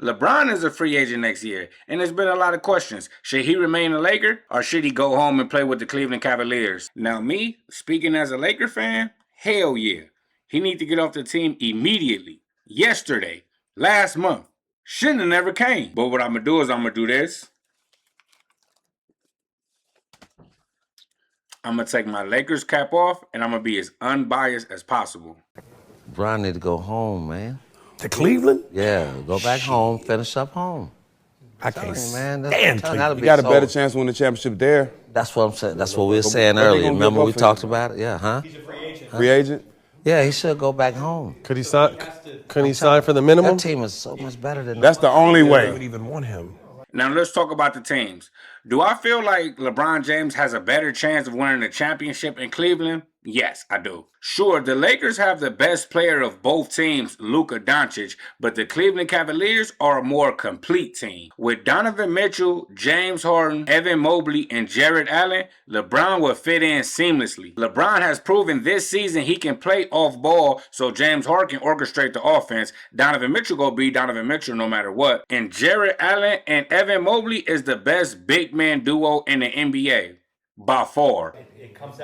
LeBron is a free agent next year, and there's been a lot of questions. Should he remain a Laker, or should he go home and play with the Cleveland Cavaliers? Now, me, speaking as a Laker fan, hell yeah. He needs to get off the team immediately. Yesterday. Last month. Shouldn't have never came. But what I'm going to do is I'm going to do this. I'm going to take my Lakers cap off, and I'm going to be as unbiased as possible. Bryant need to go home, man. To Cleveland? Yeah, go back home, finish up home. I can't man. stand You got a better chance to win the championship there. That's what I'm saying. That's what we were saying earlier. Remember we talked about it? Yeah, huh? He's a free agent. Free agent? Yeah, he should go back home. Could he sign? Couldn't he sign for the minimum? That team is so much better than That's the only I way. would even want him. Now let's talk about the teams. Do I feel like LeBron James has a better chance of winning the championship in Cleveland? Yes, I do. Sure, the Lakers have the best player of both teams, Luka Doncic, but the Cleveland Cavaliers are a more complete team. With Donovan Mitchell, James Harden, Evan Mobley, and Jared Allen, LeBron will fit in seamlessly. LeBron has proven this season he can play off ball, so James Harden can orchestrate the offense. Donovan Mitchell gonna be Donovan Mitchell no matter what. And Jared Allen and Evan Mobley is the best big man duo in the NBA. By far.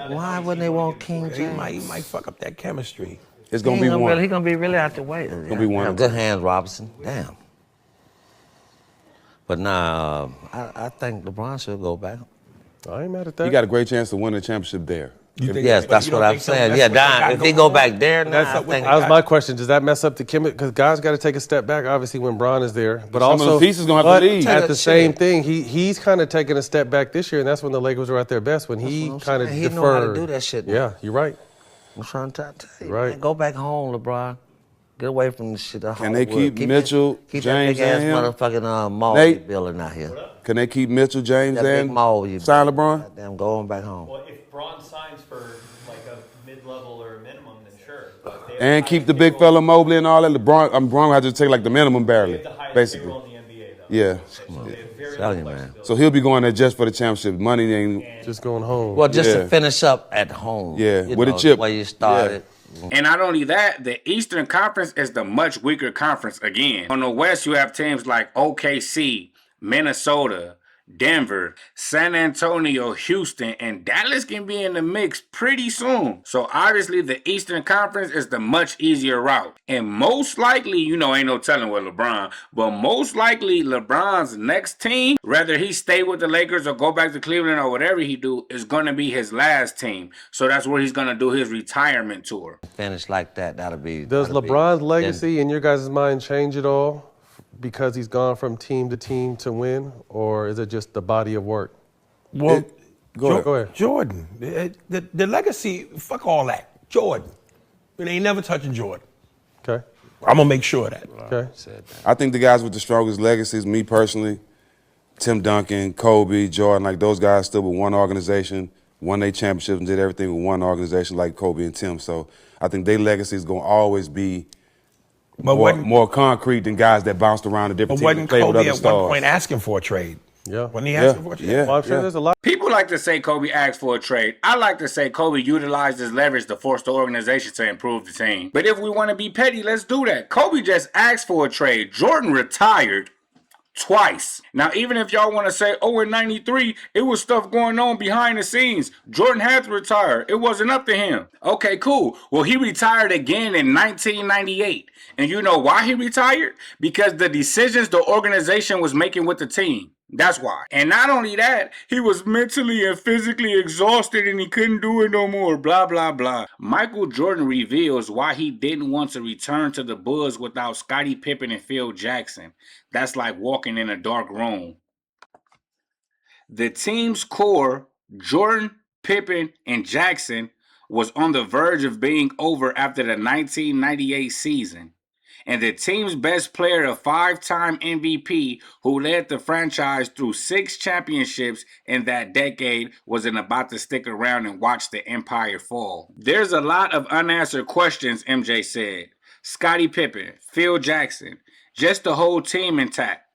Why wouldn't they want King James? He might fuck up that chemistry. It's going to be one. He's going to be really out the way. It's going to be one. Good hands, Robinson. Damn. But nah, I think LeBron should go back. I ain't mad at that. You got a great chance to win the championship there. Yes, that's what I'm saying. Yeah, Don, if he go back there, I think. That was my question. Does that mess up the chemistry? Because guys got to take a step back, obviously, when Bron is there. But Some also, of the pieces going to have to leave. at the same thing, he's kind of taking a step back this year, and that's when the Lakers were at their best, when he kind of deferred. He know how to do that shit. Man. Yeah, you're right. I'm trying to tell you, Right. man, go back home, LeBron. Get away from this shit. Can they keep Mitchell, keep James, that and big him? ass motherfucking mall Nate? you building out here? Can they keep Mitchell, James, That big and mall you sign LeBron? Goddamn, go on back home. Well, if Braun signs for like a mid-level or a minimum, then sure. But if they have And the keep the highest big payroll- fella Mobley and all that. LeBron has to take like the minimum They barely, have the highest basically. payroll in the NBA, though. Yeah. So they have very Tell little you, man. flexibility. So he'll be going there just for the championship. Money ain't. Just going home. Well, just Yeah. to finish up at home. Yeah, you with a know, chip. Where you started. And not only that, the Eastern Conference is the much weaker conference again. On the West, you have teams like OKC, Minnesota, Denver, San Antonio, Houston, and Dallas can be in the mix pretty soon. So obviously the Eastern Conference is the much easier route. And most likely, you know, ain't no telling with LeBron, but most likely LeBron's next team, whether he stay with the Lakers or go back to Cleveland or whatever he do, is going to be his last team. So that's where he's going to do his retirement tour. Finish like that, that'll be. Does that'll be- LeBron's legacy, in your guys' mind, change at all because he's gone from team to team to win, or is it just the body of work? Well, Go ahead. Jordan. The legacy, fuck all that. Jordan. They ain't never touching Jordan. Okay. I'm going to make sure of that. Okay. I think the guys with the strongest legacies, me personally, Tim Duncan, Kobe, Jordan, like those guys stood with one organization, won their championships, and did everything with one organization like Kobe and Tim. So I think their legacy is going to always be more concrete than guys that bounced around the different But teams and wasn't played with Kobe other at stars. one point asking for a trade? Yeah. Wasn't he asking for a trade? Yeah. Well, I'm sure there's a lot. People like to say Kobe asked for a trade. I like to say Kobe utilized his leverage to force the organization to improve the team. But if we want to be petty, let's do that. Kobe just asked for a trade. Jordan retired twice. Now, even if y'all want to say, oh, in 93, it was stuff going on behind the scenes. Jordan had to retire. It wasn't up to him. Okay, cool. Well, he retired again in 1998. And you know why he retired? Because the decisions the organization was making with the team. That's why. And not only that, he was mentally and physically exhausted and he couldn't do it no more. Blah, blah, blah. Michael Jordan reveals why he didn't want to return to the Bulls without Scottie Pippen and Phil Jackson. That's like walking in a dark room. The team's core, Jordan, Pippen, and Jackson, was on the verge of being over after the 1998 season. And the team's best player, a five-time MVP who led the franchise through 6 championships in that decade, wasn't about to stick around and watch the empire fall. There's a lot of unanswered questions, MJ said. Scottie Pippen, Phil Jackson, just the whole team intact.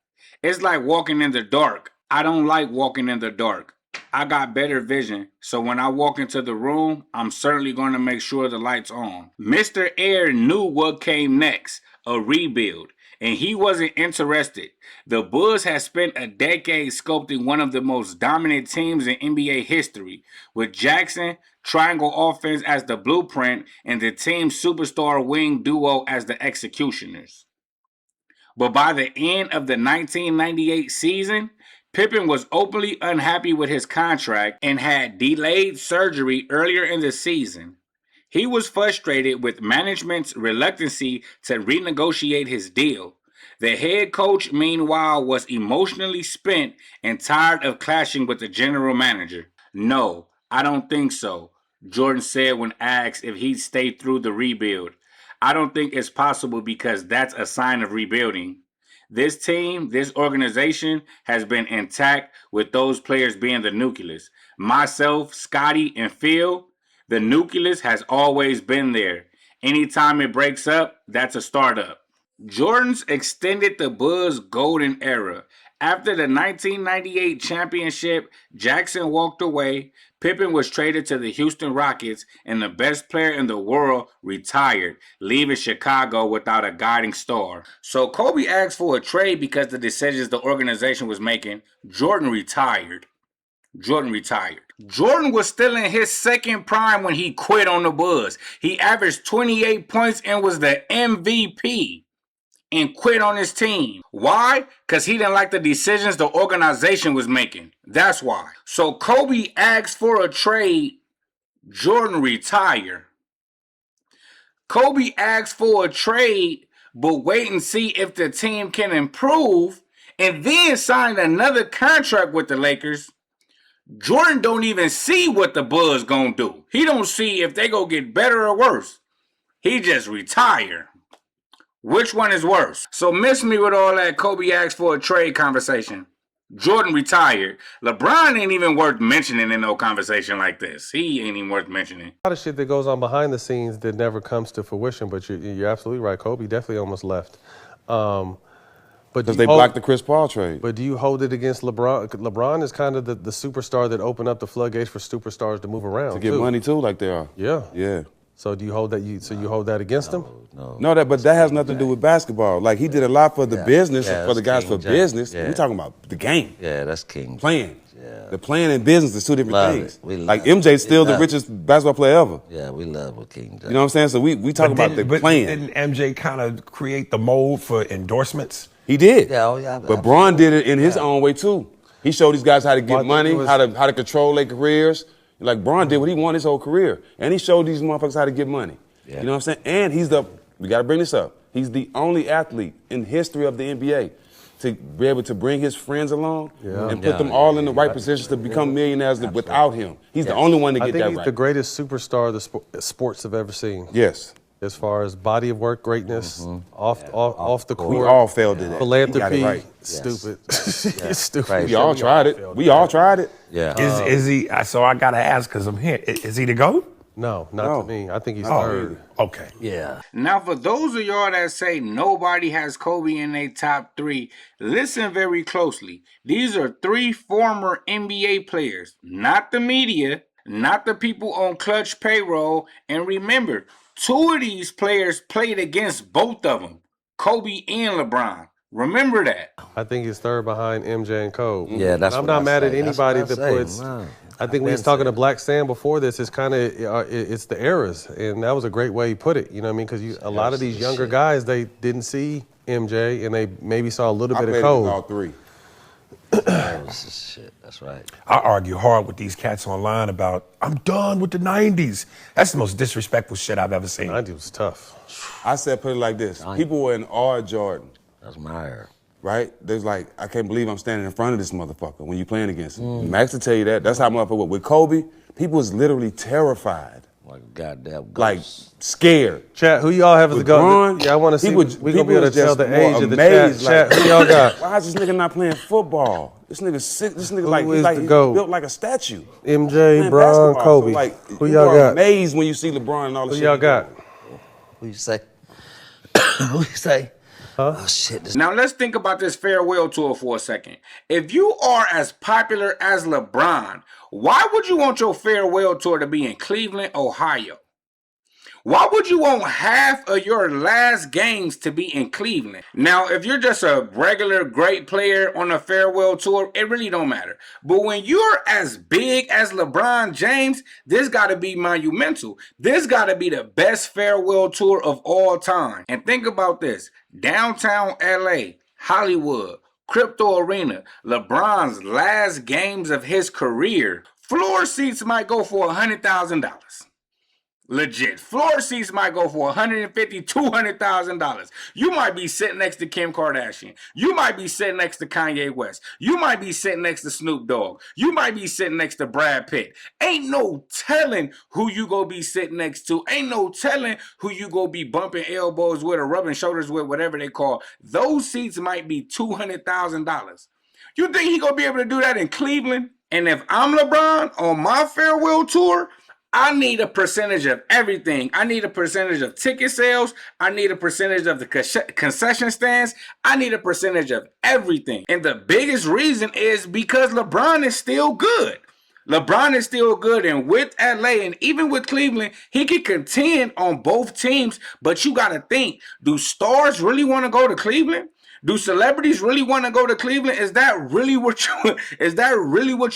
It's like walking in the dark. I don't like walking in the dark. I got better vision, so when I walk into the room, I'm certainly going to make sure the light's on. Mr. Air knew what came next, a rebuild. and he wasn't interested. The Bulls had spent a decade sculpting one of the most dominant teams in NBA history, with Jackson triangle offense as the blueprint and the team's superstar wing duo as the executioners. But by the end of the 1998 season, Pippen was openly unhappy with his contract and had delayed surgery earlier in the season. He was frustrated with management's reluctance to renegotiate his deal. The head coach, meanwhile, was emotionally spent and tired of clashing with the general manager. No, I don't think so, Jordan said when asked if he'd stay through the rebuild. I don't think it's possible because that's a sign of rebuilding. This team, this organization has been intact with those players being the nucleus. Myself, Scotty, and Phil, the nucleus has always been there. Anytime it breaks up, that's a startup. Jordan's extended the Bulls' golden era. After the 1998 championship, Jackson walked away, Pippen was traded to the Houston Rockets, and the best player in the world retired, leaving Chicago without a guiding star. So Kobe asked for a trade because the decisions the organization was making. Jordan retired. Jordan was still in his second prime when he quit on the Bulls. He averaged 28 points and was the MVP. And quit on his team. Why? Because he didn't like the decisions the organization was making. That's why. So Kobe asked for a trade. Jordan retired. Kobe asked for a trade, but wait and see if the team can improve, and then signed another contract with the Lakers. Jordan don't even see what the Bulls gonna do. He don't see if they go get better or worse. He just retired. Which one is worse? So miss me with all that Kobe asked for a trade conversation. Jordan retired. LeBron ain't even worth mentioning in no conversation like this. He ain't even worth mentioning. A lot of shit that goes on behind the scenes that never comes to fruition, but you're absolutely right. Kobe definitely almost left. But Because they blocked the Chris Paul trade. But do you hold it against LeBron? LeBron is kind of the superstar that opened up the floodgates for superstars to move around. To get money too, like they are. Yeah. Yeah. So do you hold that? You hold that against him? No, but that has nothing to do with basketball. Like he did a lot for the business, for the guys for business. Yeah. We talking about the game. Yeah, that's King. Playing. Yeah. The playing and business is two different Love things. it. We Like love MJ's still it. the richest basketball player ever. Yeah, we love what King does. You know what I'm saying? So we talk about the playing. Didn't MJ kind of create the mold for endorsements? He did. Yeah, oh, yeah, But Bron did it in his own way too. He showed these guys how to get money, how to control their careers. Like Bron did what he wanted his whole career, and he showed these motherfuckers how to get money. Yeah. You know what I'm saying? And we got to bring this up. He's the only athlete in history of the NBA to be able to bring his friends along and put them all in the right positions to become millionaires without him. He's the only one to get that right. I think he's the greatest superstar the sports have ever seen. Yes. As far as body of work greatness, off the court. We all failed at that. Philanthropy, He got it right. stupid. Yes. Stupid. Right. We all tried it. We all tried it. Yeah. Is he? So I gotta ask because I'm here. Is he the GOAT? No, not to me. I think he's third. Okay. Yeah. Now, for those of y'all that say nobody has Kobe in their top three, listen very closely. These are three former NBA players, not the media, not the people on Clutch payroll. And remember, two of these players played against both of them, Kobe and LeBron. Remember that. I think he's third behind MJ and Kobe. Yeah, that's I'm what not I mad say. at anybody That's that what I puts. say. Wow. I think when he's talking to Black Sam before this, it's kind of it's the eras, and that was a great way he put it. You know what I mean? Because a lot of these younger guys, they didn't see MJ, and they maybe saw a little bit of Kobe. All three. That was shit. That's right. I argue hard with these cats online about I'm done with the '90s. That's the most disrespectful shit I've ever seen. 90 was tough. I said, put it like this. People were in awe of Jordan. That's my era. Right? There's like, I can't believe I'm standing in front of this motherfucker when you're playing against him. Max will tell you that. That's how motherfucker was. With Kobe, people was literally terrified. Like a goddamn ghost. Like scared. Chat, who y'all have as a With go? Bron, Yeah, I want to see. people We gonna be able to was tell just the more age of the amazed, chat. like, Chat, who y'all got? Why is this nigga not playing football? This nigga like, is the he's GOAT? built like a statue. MJ, Playing Bron, basketball. Kobe. So like, Who you y'all are got? amazed when you see LeBron and all this Who shit. y'all got? Who you say? Who you say? Oh, shit. Now let's think about this farewell tour for a second. If you are as popular as LeBron, why would you want your farewell tour to be in Cleveland, Ohio? Why would you want half of your last games to be in Cleveland? Now, if you're just a regular great player on a farewell tour, it really don't matter. But when you're as big as LeBron James, this got to be monumental. This got to be the best farewell tour of all time. And think about this. Downtown LA, Hollywood, Crypto Arena, LeBron's last games of his career, floor seats might go for $100,000. Legit. Floor seats might go for $150,000, $200,000. You might be sitting next to Kim Kardashian. You might be sitting next to Kanye West. You might be sitting next to Snoop Dogg. You might be sitting next to Brad Pitt. Ain't no telling who you go be sitting next to. Ain't no telling who you go be bumping elbows with or rubbing shoulders with, whatever they call. Those seats might be $200,000. You think he gonna be able to do that in Cleveland? And if I'm LeBron on my farewell tour, I need a percentage of everything. I need a percentage of ticket sales. I need a percentage of the concession stands. I need a percentage of everything. And the biggest reason is because LeBron is still good. LeBron is still good, and with LA and even with Cleveland, he can contend on both teams. But you got to think, do stars really want to go to Cleveland? Do celebrities really want to go to Cleveland? Is that really what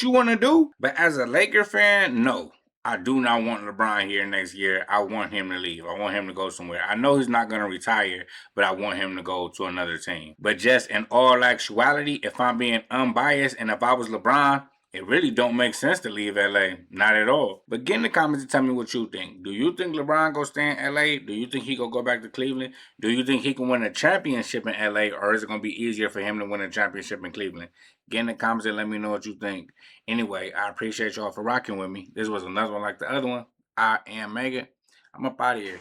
you want to do? But as a Laker fan, no. I do not want LeBron here next year. I want him to leave. I want him to go somewhere. I know he's not going to retire, but I want him to go to another team. But just in all actuality, if I'm being unbiased and if I was LeBron, it really don't make sense to leave LA. Not at all. But get in the comments and tell me what you think. Do you think LeBron go stay in LA? Do you think he gonna go back to Cleveland? Do you think he can win a championship in LA, or is it gonna be easier for him to win a championship in Cleveland? Get in the comments and let me know what you think. Anyway, I appreciate y'all for rocking with me. This was another one like the other one. I am Mega. I'm up out of here.